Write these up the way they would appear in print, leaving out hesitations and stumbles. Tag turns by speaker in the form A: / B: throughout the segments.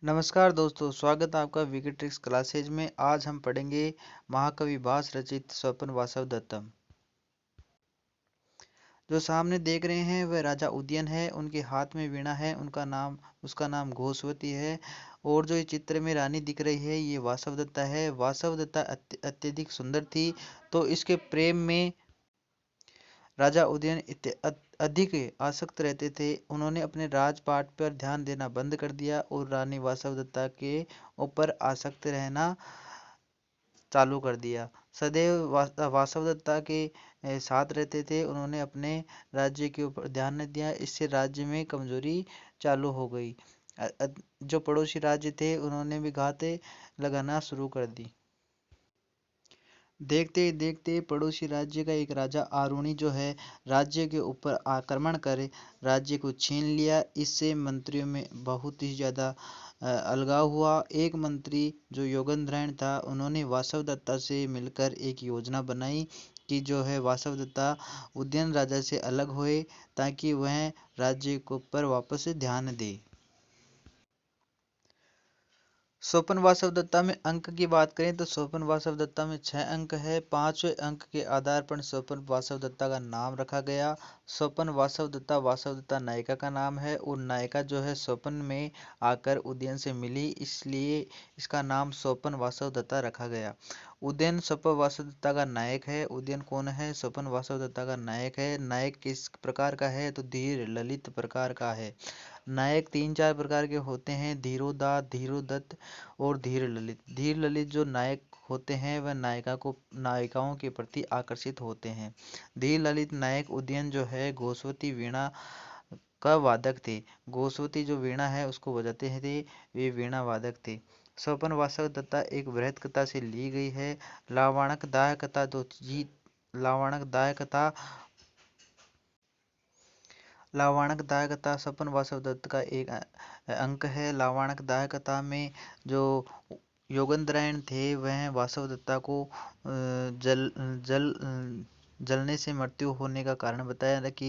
A: नमस्कार दोस्तों, स्वागत है आपका विकी ट्रिक्स क्लासेज में। आज हम पढ़ेंगे महाकवि भास रचित स्वपन वासवदत्तम। जो सामने देख रहे हैं वह राजा उदयन है। उनके हाथ में वीणा है। उसका नाम घोषवती है। और जो ये चित्र में रानी दिख रही है ये वासवदत्ता है। वासवदत्ता अत्यधिक सुंदर थी, तो इसके प्रेम में राजा उदयन अधिक आसक्त रहते थे। उन्होंने अपने राजपाट पर ध्यान देना बंद कर दिया और रानी वासवदत्ता के ऊपर आसक्त रहना चालू कर दिया। सदैव वासवदत्ता के साथ रहते थे। उन्होंने अपने राज्य के ऊपर ध्यान न दिया, इससे राज्य में कमजोरी चालू हो गई। जो पड़ोसी राज्य थे उन्होंने भी घाते लगाना शुरू कर दी। देखते ही देखते पड़ोसी राज्य का एक राजा आरुणि जो है राज्य के ऊपर आक्रमण कर राज्य को छीन लिया। इससे मंत्रियों में बहुत ही ज़्यादा अलगाव हुआ। एक मंत्री जो योगेंद्रन था उन्होंने वासवदत्ता से मिलकर एक योजना बनाई कि जो है वासवदत्ता उदयन राजा से अलग होए ताकि वह राज्य के ऊपर वापस ध्यान दे। स्वपन वासवदत्ता में अंक की बात करें तो स्वपन वासवदत्ता में 6 अंक है। 5वें अंक के आधार पर स्वपन वासवदत्ता का नाम रखा गया। स्वपन वासवदत्ता वासवदत्ता नायिका का नाम है और नायिका जो है स्वपन में आकर उदयन से मिली, इसलिए इसका नाम स्वपन वासवदत्ता रखा गया। उदयन स्वपन वासवदत्ता का नायक है। उदयन कौन है? स्वपन वासवदत्ता का नायक है। नायक किस प्रकार का है? तो धीर ललित प्रकार का है। नायक 3-4 प्रकार के होते हैं: धीरोदात, धीरोदत्त और धीर ललित। धीर ललित जो नायक होते हैं वह नायिकाओं के प्रति आकर्षित होते हैं। धीर ललित नायक उदयन जो है गोस्वती वीणा का वादक थे। गोस्वती जो वीणा है उसको बजाते थे, वे वीणा वादक थे। स्वपन वासवदत्ता एक बृहत कथा से ली गई है। लावणक दाह कथा लावणक दाह कथा लावणक दाह कथा स्वपन वासवदत्त का एक अंक है। लावणक दाह कथा में जो योगेंद्रन थे वह वासवदत्ता को जल जल जलने से मृत्यु होने का कारण बताया था कि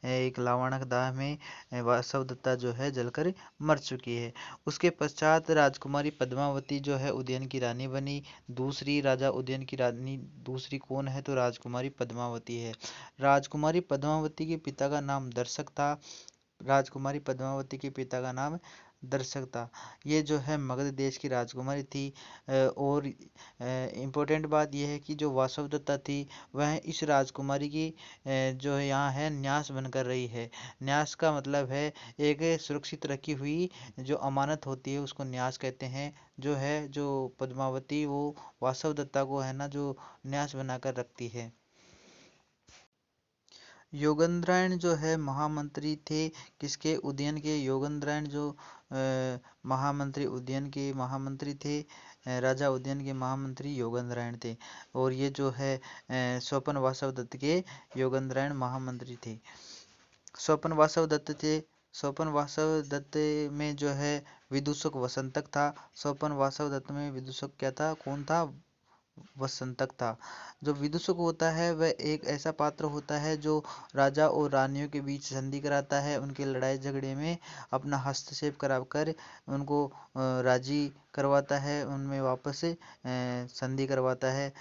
A: एक लावणक दाह में वासवदत्ता जो है जलकर मर चुकी है। उसके पश्चात राजकुमारी पद्मावती जो है उदयन की रानी बनी। दूसरी राजा उदयन की रानी दूसरी कौन है? तो राजकुमारी पद्मावती है। राजकुमारी पद्मावती के पिता का नाम दर्शक था। राजकुमारी पद्मावती के पिता का नाम दर्शक था। ये जो है मगध देश की राजकुमारी थी। और इम्पोर्टेंट बात यह है कि जो वासवदत्ता थी वह इस राजकुमारी की जो है यहाँ है न्यास बनकर रही है। न्यास का मतलब है एक सुरक्षित रखी हुई जो अमानत होती है उसको न्यास कहते हैं। जो पद्मावती वो वासवदत्ता को है ना जो न्यास बनाकर रखती है। योगेंद्रन जो है महामंत्री थे किसके? उदयन के। योगेंद्रन जो महामंत्री उदयन के महामंत्री थे। राजा उदयन के महामंत्री योगेंद्रन थे। और ये जो है स्वपन वासवदत्त के योगेंद्रन महामंत्री थे। स्वपन वासवदत्त थे। स्वपन वासवदत्त में जो है विदूषक वसंतक था। स्वपन वासवदत्त में विदूषक क्या था? कौन था? वसंतक था। जो विदूषक होता है वह एक ऐसा पात्र होता है जो राजा और रानियों के बीच संधि कराता है। उनके लड़ाई झगड़े में अपना हस्तक्षेप कराकर उनको राजी करवाता है, उनमें वापस संधि करवाता है।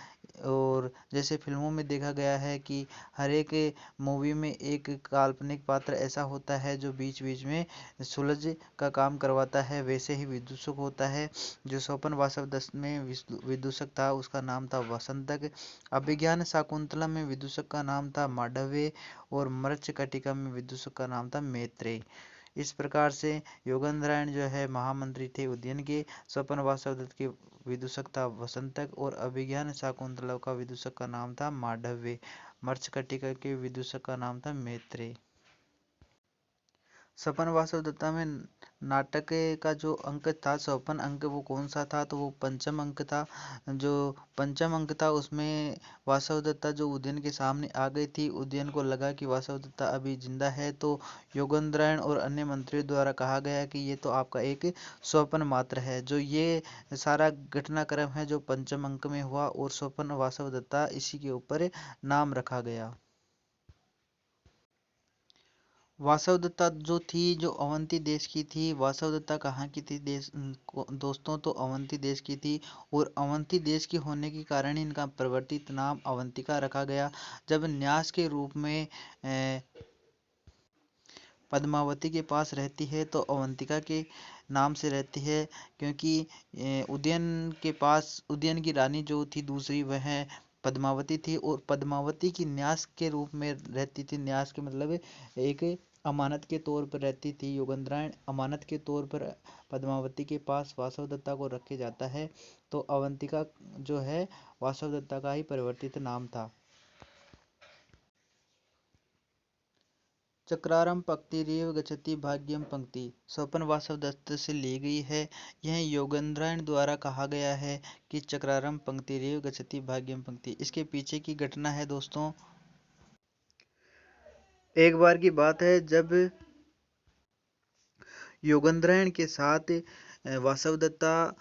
A: और जैसे फिल्मों में देखा गया है कि हर एक मूवी में एक काल्पनिक पात्र ऐसा होता है जो बीच बीच में सुलझ का काम करवाता है, वैसे ही विदूषक होता है। जो स्वपन वासवदत्त में विदूषक था उसका नाम था वसंतक। अभिज्ञान शाकुंतलम में विदूषक का नाम था मांडव्य और मृच्छकटिका में विदूषक का नाम था मैत्रेय। इस प्रकार से योगेंद्रन जो है महामंत्री थे उदयन के। स्वपन वासवदत्त के विदूषक था वसंतक और अभिज्ञान शाकुंतलम का विदूषक का नाम था मांडव्य। मृच्छकटिका के विदूषक का नाम था मैत्रेय। स्वपन वासवदत्ता में नाटक का जो अंक था स्वपन अंक वो कौन सा था? तो वो पंचम अंक था। जो पंचम अंक था उसमें वासवदत्ता जो उदयन के सामने आ गई थी, उदयन को लगा कि वासवदत्ता अभी जिंदा है, तो योगेंद्रन और अन्य मंत्रियों द्वारा कहा गया कि ये तो आपका एक स्वपन मात्र है। जो ये सारा घटनाक्रम है जो पंचम अंक में हुआ और स्वपन वासवदत्ता इसी के ऊपर नाम रखा गया। वासवदत्ता जो थी, जो अवंती देश की थी। वासवदत्ता कहाँ की थी दोस्तों, तो अवंती देश की थी। और अवंती देश की होने के कारण इनका परिवर्तित नाम अवंतिका रखा गया। जब न्यास के रूप में पद्मावती के पास रहती है तो अवंतिका के नाम से रहती है, क्योंकि उदयन के पास उदयन की रानी जो थी दूसरी, वह पद्मावती थी। और पद्मावती की न्यास के रूप में रहती थी। न्यास के मतलब एक अमानत के तौर पर रहती थी। योगेंद्रायण अमानत के तौर पर पद्मावती के पास वासवदत्ता को रखे जाता है। तो अवंतिका जो है वासवदत्ता का ही परिवर्तित नाम था। चक्रारम पंक्तिरेव गच्छति भाग्यम पंक्ति स्वपन वासवदत्त से ली गई है। यह योगेंद्रायण द्वारा कहा गया है कि चक्रारम पंक्तिरेव गच्छति भाग्यम पंक्ति। इसके पीछे की घटना है दोस्तों, एक बार की बात है जब योगेंद्रायण के साथ वासवदत्ता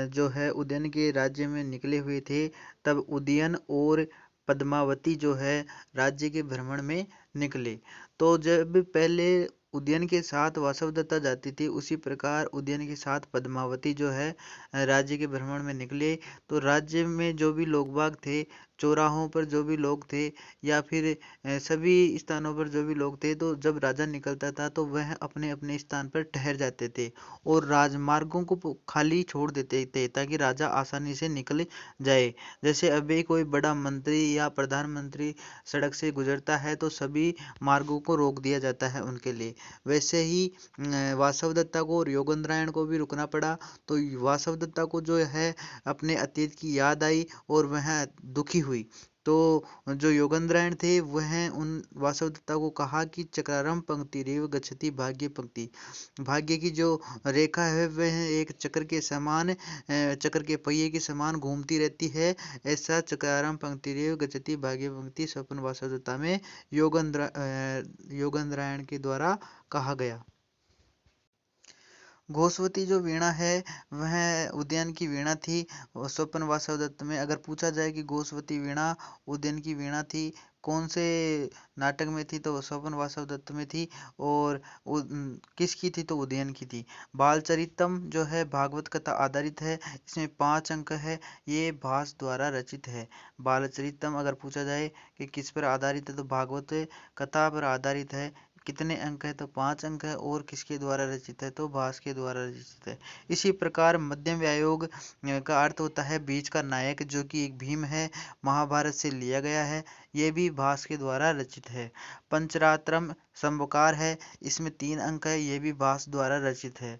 A: जो है उदयन के राज्य में निकले हुए थे, तब उदयन और पद्मावती जो है राज्य के भ्रमण में निकले। तो जब पहले उदयन के साथ वासवदत्ता जाती थी, उसी प्रकार उदयन के साथ पद्मावती जो है राज्य के भ्रमण में निकले। तो राज्य में जो भी लोग बाग थे, चौराहों पर जो भी लोग थे, या फिर सभी स्थानों पर जो भी लोग थे, तो जब राजा निकलता था तो वह अपने अपने स्थान पर ठहर जाते थे और राजमार्गों को खाली छोड़ देते थे ताकि राजा आसानी से निकल जाए। जैसे अभी कोई बड़ा मंत्री या प्रधानमंत्री सड़क से गुजरता है तो सभी मार्गों को रोक दिया जाता है उनके लिए। वैसे ही वासवदत्ता को और योगेंद्रायण को भी रुकना पड़ा। तो वासवदत्ता को जो है अपने अतीत की याद आई और वह दुखी हुई। तो जो योगेंद्रायण थे वह उन वासवदत्ता को कहा कि चक्रारम पंक्तिरेव गच्छति भाग्य पंक्ति। भाग्य की जो रेखा है वह एक चक्र के समान, चक्र के पहिए के समान घूमती रहती है। ऐसा चक्रारम पंक्तिरेव गच्छति भाग्य पंक्ति स्वपन वासवदत्ता में योगेंद्रायण के द्वारा कहा गया। घोषवती जो वीणा है वह उदयन की वीणा थी। स्वपन वासवदत्त में अगर पूछा जाए कि घोषवती वीणा उदयन की वीणा थी, कौन से नाटक में थी, तो स्वपन वासवदत्त में थी। और किसकी थी, तो उदयन की थी। बालचरितम जो है भागवत कथा आधारित है। इसमें 5 अंक है। ये भास द्वारा रचित है। बालचरितम अगर पूछा जाए कि किस पर आधारित है, तो भागवत कथा पर आधारित है। कितने अंक है, तो 5 अंक है। और किसके द्वारा रचित है, तो भास के द्वारा रचित है। इसी प्रकार मध्यम व्यायोग का अर्थ होता है बीच का नायक, जो कि एक भीम है, महाभारत से लिया गया है। ये भी भास के द्वारा रचित है। पंचरात्रम संवकार है, इसमें 3 अंक है। ये भी भास द्वारा रचित है।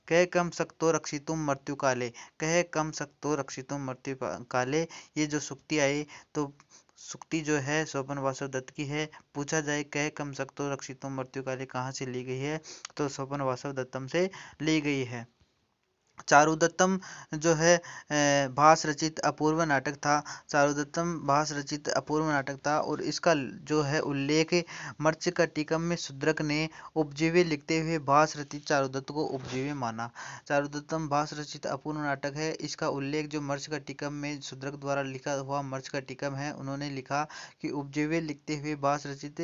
A: कह कम सक्तो रक्षितुम मृत्यु काले, कह कम सक्तो रक्षितुम मृत्यु काले, ये जो सुक्ति आई, तो सुक्ति जो है स्वपन वासवदत्त की है। पूछा जाए कह कम सक्तो रक्षितुम मृत्यु काले कहाँ से ली गई है, तो स्वपन वासवदत्तम से ली गई है। चारुदत्तम जो है भास रचित अपूर्व नाटक था। चारुदत्तम भास रचित अपूर्व नाटक था और इसका जो है उल्लेख मर्चकटिकम में शूद्रक ने उपजीव्य लिखते हुए भास रचित चारुदत्त को उपजीव्य माना। चारुदत्तम भास रचित अपूर्व नाटक है। इसका उल्लेख जो मर्चकटिकम में शूद्रक द्वारा लिखा हुआ मर्चकटिकम है, उन्होंने लिखा कि उपजीव्य लिखते हुए भास रचित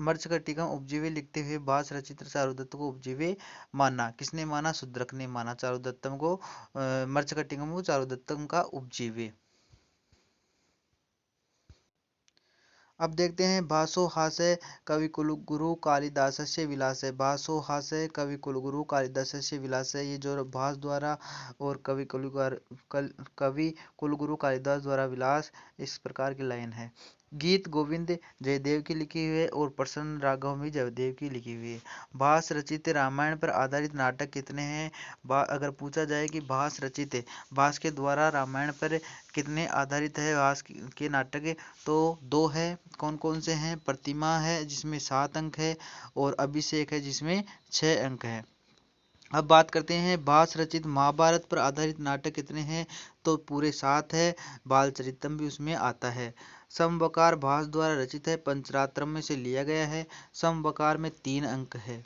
A: मर्चकटिकम उपजीव्य लिखते हुए भास रचित चारुदत्त को उपजीव्य माना। किसने माना, शूद्रक ने माना चारुदत्तम को, मर्चकटिकम को चारुदत्तम का उपजीव्य। अब देखते हैं भासो हास्य कविकुलगुरु कालिदासस्य विलास है। भासो हास्य कविकुलगुरु कालिदासस्य विलास है। ये जो भास द्वारा और कवि कुलगुरु कालिदास द्वारा विलास, इस प्रकार की लाइन है। गीत गोविंद जयदेव की लिखी हुई है और प्रसन्न राघव भी जयदेव की लिखी हुई है। भास रचित रामायण पर आधारित नाटक कितने हैं, अगर पूछा जाए कि भास रचित भास के द्वारा रामायण पर कितने आधारित है भास के नाटक, तो 2 है। कौन कौन से हैं, प्रतिमा है जिसमें 7 अंक है, और अभिषेक है जिसमें 6 अंक है। अब बात करते हैं भास रचित महाभारत पर आधारित नाटक कितने हैं, तो पूरे 7 है। बालचरितम भी उसमें आता है। समवकार भास द्वारा रचित है, पंचरात्रम में से लिया गया है। समवकार में 3 अंक है।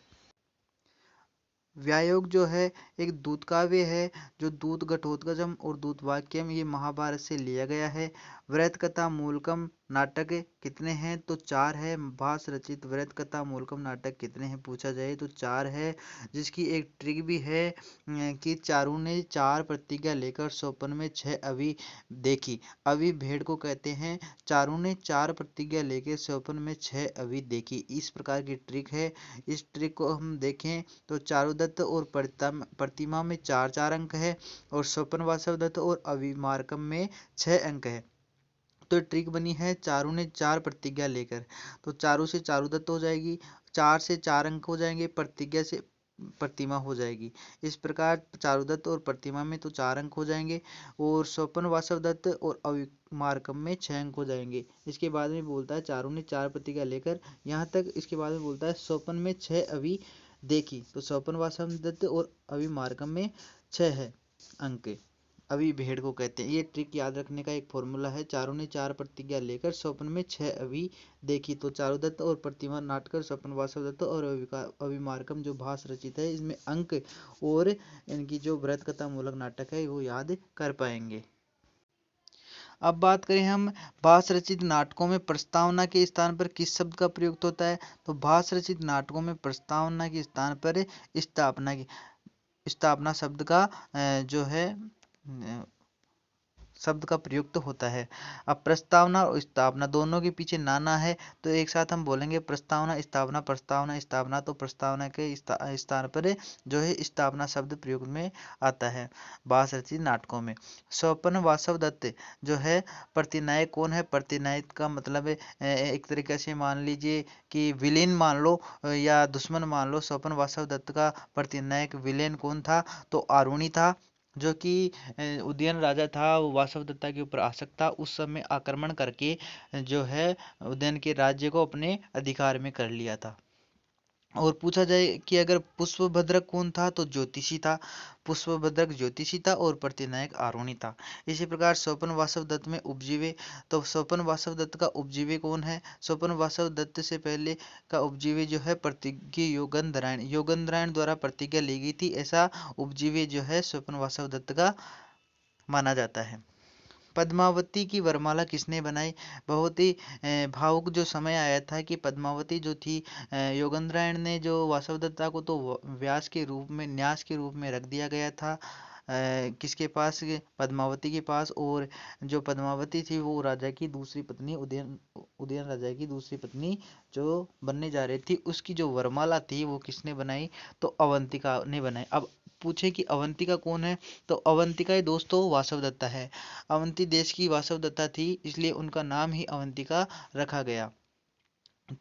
A: व्यायोग जो है एक दूत काव्य है, जो दूत घटोत्कचम और दूत वाक्यम ये महाभारत से लिया गया है। वृत्त कथा मूलकम नाटक कितने हैं? तो 4 है। भास रचित वृत्त कथा मूलकम नाटक कितने हैं पूछा जाए तो 4 है। जिसकी एक ट्रिक भी है कि चारों ने 4 प्रतिज्ञा लेकर स्वप्न में 6 अवि देखी। अवि भेड़ को कहते हैं। चारों ने 4 प्रतिज्ञा लेकर स्वप्न में 6 अवि देखी। इस प्रकार की ट्रिक है। इस ट्रिक को हम देखें तो चारुदत्त और प्रतिमा में 4-4 अंक है और स्वपन वासवदत्त और अविमार्कम में 6 अंक है। तो ट्रिक बनी है चारों ने 4 प्रतिज्ञा लेकर, तो चारों से चारुदत्त हो जाएगी, 4 से 4 अंक हो जाएंगे, प्रतिज्ञा से प्रतिमा हो जाएगी। इस प्रकार चारुदत्त और प्रतिमा में तो 4 अंक हो जाएंगे और स्वपन वासवदत्त और अविमार्कम में 6 अंक हो जाएंगे। इसके बाद में बोलता है चारों ने 4 प्रतिज्ञा लेकर, यहाँ तक। इसके बाद में बोलता है स्वपन में 6 अवि देखी, तो स्वपन वासवदत्त और अविमार्कम में 6 है अंक। अवि भेड़ को कहते हैं। ये ट्रिक याद रखने का एक फॉर्मूला है। चारों ने 4 प्रतिज्ञा लेकर स्वप्न में 6 अवि देखी, तो चारुदत्त और प्रतिमा नाटकर स्वपन वासवदत्त और अविमार्कम जो भास रचित है, इसमें अंक और इनकी जो वृत्त कथा मूलक नाटक है वो याद कर पाएंगे। अब बात करें हम भास रचित नाटकों में प्रस्तावना के स्थान पर किस शब्द का प्रयुक्त होता है? तो भास रचित नाटकों में प्रस्तावना के स्थान पर स्थापना शब्द का जो है शब्द का प्रयुक्त होता है। अब प्रस्तावना और स्थापना दोनों के पीछे नाना है, तो एक साथ हम बोलेंगे प्रस्तावना स्थापना प्रस्तावना स्थापना। तो प्रस्तावना के स्थान पर जो है स्थापना शब्द प्रयोग में आता है भास रचित नाटकों में। स्वपन वासवदत्त जो है प्रतिनायक कौन है? प्रतिनायक का मतलब एक तरीके से मान लीजिए कि विलेन मान लो या दुश्मन मान लो। स्वपन वासवदत्त का प्रतिनायक विलेन कौन था? तो आरुणि था, जो कि उदयन राजा था, वो वासवदत्ता के ऊपर आसक्त था। उस समय आक्रमण करके जो है उदयन के राज्य को अपने अधिकार में कर लिया था। और पूछा जाए कि अगर पुष्पभद्रक कौन था? तो ज्योतिषी था। पुष्पभद्रक ज्योतिषी था और प्रतिनायक आरुणि था। इसी प्रकार स्वपन वासवदत्त में उपजीवे, तो स्वपन वासवदत्त का उपजीवे कौन है? स्वपन वासवदत्त से पहले का उपजीवे जो है प्रतिज्ञ योगंधरायण, योगंधरायण द्वारा प्रतिज्ञा ली गई थी, ऐसा उपजीवे जो है स्वपन वासवदत्त का माना जाता है। पद्मावती की वरमाला किसने बनाई? बहुत ही भावुक जो समय आया था कि पद्मावती जो थी, योगेंद्रायण ने जो वासवदत्ता को तो व्यास के रूप में, न्यास के रूप में रख दिया गया था। किसके पास? पद्मावती के पास। और जो पद्मावती थी वो राजा की दूसरी पत्नी, उदयन राजा की दूसरी पत्नी जो बनने जा रही थी, उसकी जो वरमाला थी वो किसने बनाई? तो अवंतिका ने बनाई। अब पूछे कि अवंतिका कौन है? तो अवंतिका दोस्तों वासवदत्ता है। अवंती देश की वासवदत्ता थी, इसलिए उनका नाम ही अवंतिका रखा गया।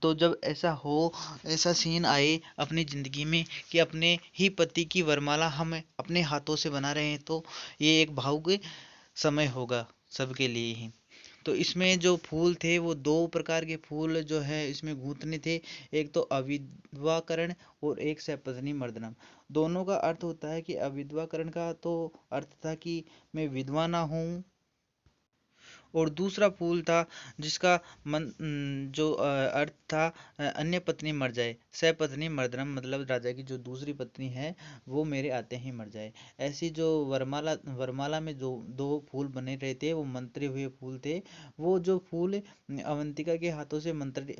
A: तो जब ऐसा हो, ऐसा सीन आए अपनी ज़िंदगी में कि अपने ही पति की वरमाला हम अपने हाथों से बना रहे हैं, तो ये एक भावुक समय होगा सबके लिए ही। तो इसमें जो फूल थे वो 2 प्रकार के फूल जो है इसमें गूंथने थे। एक तो अविद्वाकरण और एक सपत्नी मर्दनम। दोनों का अर्थ होता है कि अविद्वाकरण का तो अर्थ था कि मैं विधवा ना हूँ, और दूसरा फूल था जिसका जो अर्थ था अन्य पत्नी मर जाए। सपत्नी मर्दनम मतलब राजा की जो दूसरी पत्नी है वो मेरे आते ही मर जाए। ऐसी जो वरमाला में जो 2 फूल बने रहे थे वो मंत्रे हुए फूल थे। वो जो फूल अवंतिका के हाथों से मंत्र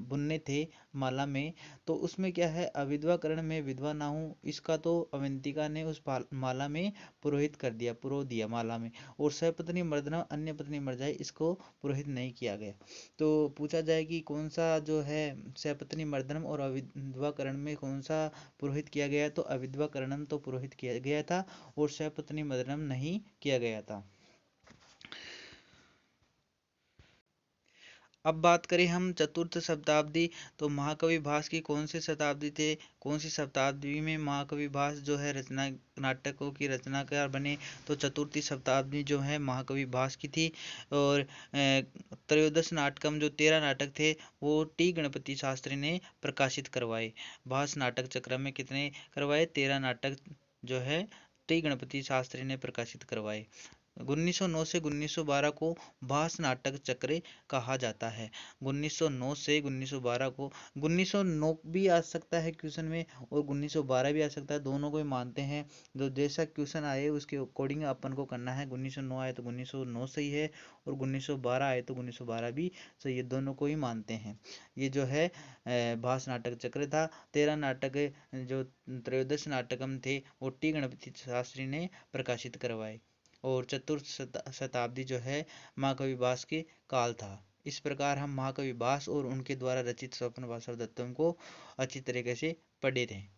A: बुनने थे माला में, तो उसमें क्या है, अविधवाकरण में विधवा ना हूँ, इसका तो अवंतिका ने उस माला में पुरोहित कर दिया, पुरो दिया माला में। और सपत्नी मर्दनम अन्य पत्नी मर जाए, इसको पुरोहित नहीं किया गया। तो पूछा जाए कि कौन सा जो है सपत्नी मर्दनम और अविधवाकरण में कौन सा पुरोहित किया गया? तो अविधवाकरणम तो पुरोहित किया गया था और सपत्नी मर्दनम नहीं किया गया था। अब बात करें हम चतुर्थ शताब्दी, तो महाकवि भास की कौन सी शताब्दी थे? कौन सी शताब्दी में महाकवि भास जो है रचना नाटकों की रचनाकार बने? तो चतुर्थी शताब्दी जो है महाकवि भास की थी। और त्रयोदश नाटकम जो 13 नाटक थे वो टी गणपति शास्त्री ने प्रकाशित करवाए। भास नाटक चक्र में कितने करवाए? 13 नाटक जो है टी गणपति शास्त्री ने प्रकाशित करवाए। 1909 से 1912 को भास नाटक चक्र कहा जाता है। 1909 से 1912 को, 1909 भी आ सकता है क्वेश्चन में और 1912 भी आ सकता है, दोनों को ही मानते हैं। जो जैसा क्वेश्चन आए उसके अकॉर्डिंग अपन को करना है। 1909 आए तो 1909 सही है और 1912 आए तो 1912 भी सही है, दोनों को ही मानते हैं। ये जो है भास नाटक चक्र था। 13 नाटक जो त्रयोदश नाटकम थे वो टी गणपति शास्त्री ने प्रकाशित करवाए। और चतुर्थ शताब्दी जो है महाकवि भास के काल था। इस प्रकार हम महाकवि भास और उनके द्वारा रचित स्वप्न वासव दत्तम को अच्छी तरीके से पढ़े थे।